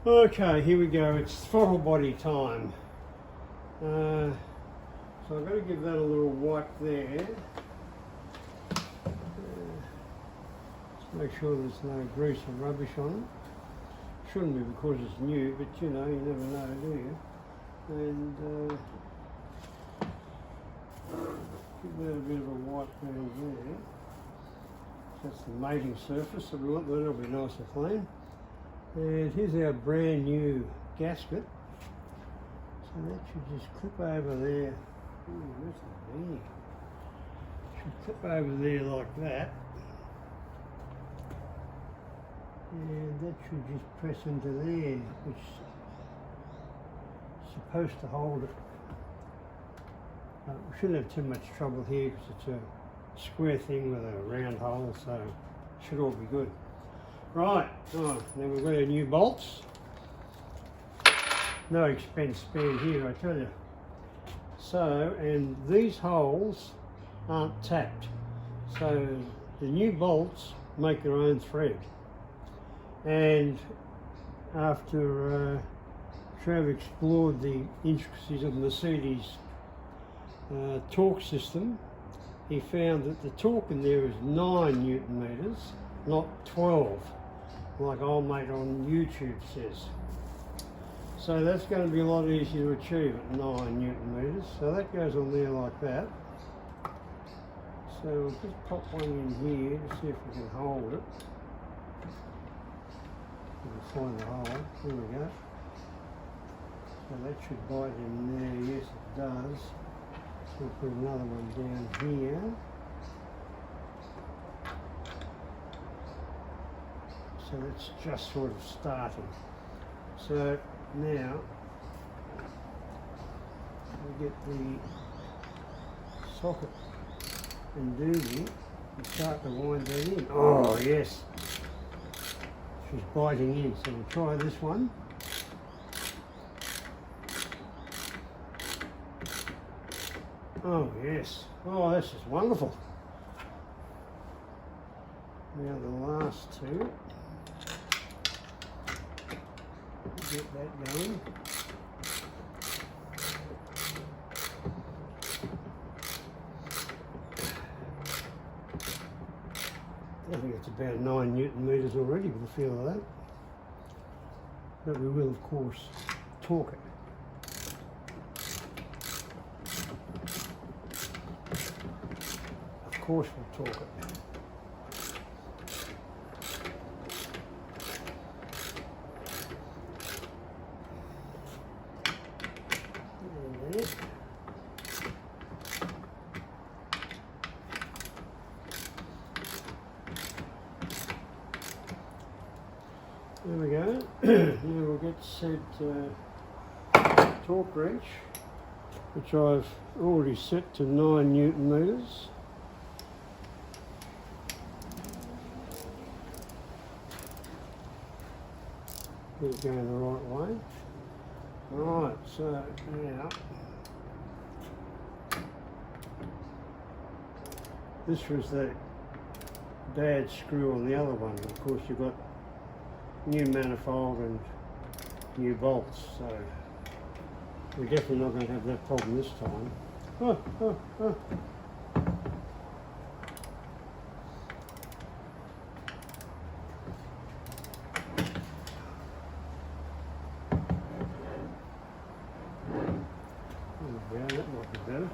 Okay, here we go. It's throttle body time. So I've got to give that a little wipe there. Just make sure there's no grease or rubbish on it. Shouldn't be because it's new, but you know, you never know, do you? And give that a bit of a wipe down there. That's the mating surface that we want. That'll be nice and clean. And here's our brand new gasket. So that should just clip over there. Ooh, where's the bead? Should clip over there like that. And that should just press into there, which is supposed to hold it. We shouldn't have too much trouble here because it's a square thing with a round hole, so it should all be good. Right, then we've got our new bolts. No expense spared here, I tell you. So, and these holes aren't tapped. So the new bolts make their own thread. And after Trev explored the intricacies of Mercedes torque system, he found that the torque in there is 9 Newton meters, not 12, like old mate on YouTube says. So that's going to be a lot easier to achieve at 9 Newton meters. So that goes on there like that. So we'll just pop one in here to see if we can hold it. We'll find the hole. There we go. So that should bite in there. Yes, it does. We'll put another one down here. So that's just sort of starting. So now we get the socket and doobie and start to wind that in. Oh yes, she's biting in. So we'll try this one. Oh yes, oh this is wonderful. Now the last two. Get that going. I think it's about 9 Newton meters already with the feel of that. But we will of course torque it. Of course we'll torque it. There we go. Now we'll get said torque wrench, which I've already set to 9 Newton meters. Get it going the right way. Right, so now this was the bad screw on the other one. Of course, you've got new manifold and new bolts, so we're definitely not going to have that problem this time. Oh. Yeah, that might be better.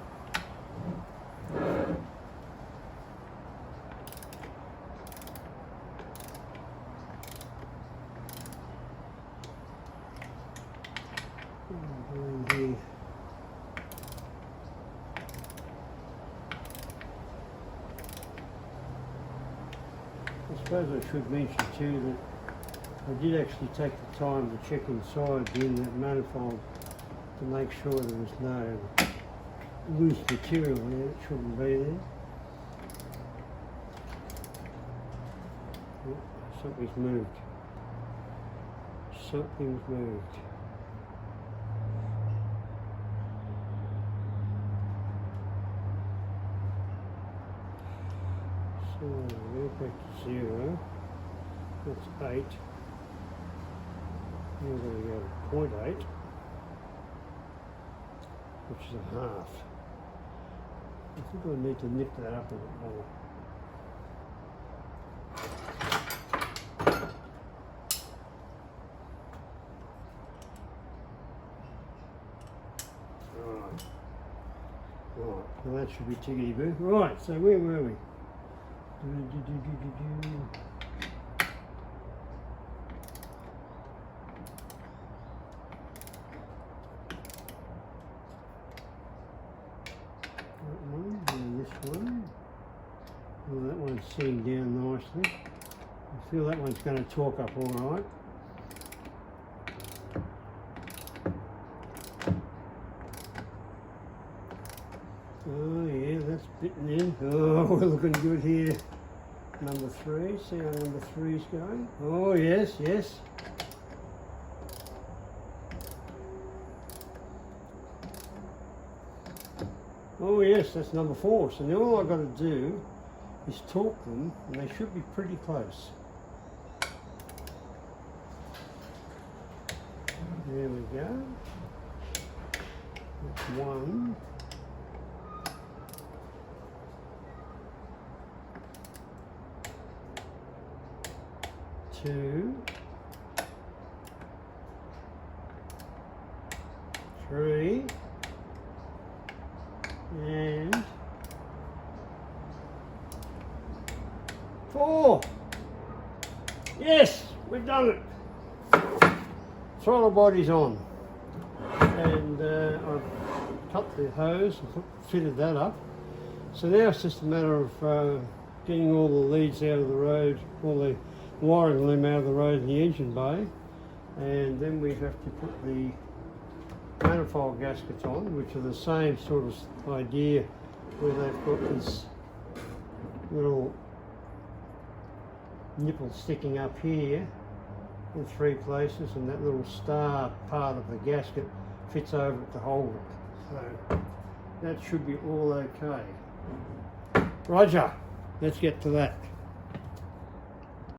I suppose I should mention too that I did actually take the time to check inside the inlet manifold to make sure there was no loose material there that shouldn't be there. Oh, something's moved. Something's moved. So we're back to 0. That's 8. We're going to go to 0.8, which is a half. I think I need to nip that up a bit more. Right, well that should be tickety-boo. Right, so where were we? That one and this one. Well, that one's sitting down nicely. I feel that one's going to torque up all right. Oh yeah, that's bitten in. Oh, we're looking good here. Number 3, see how number 3's going? Oh yes, yes. Oh yes, that's number 4. So now all I've got to do is torque them, and they should be pretty close. There we go. That's 1. 2, 3, and 4. Yes, we've done it. Throttle body's on, and I've cut the hose and fitted that up. So now it's just a matter of getting all the leads out of the road, all the wiring loom out of the road in the engine bay, and then we have to put the manifold gaskets on, which are the same sort of idea, where they've got this little nipple sticking up here in 3 places, and that little star part of the gasket fits over it to hold it. So that should be all okay. Roger, let's get to that.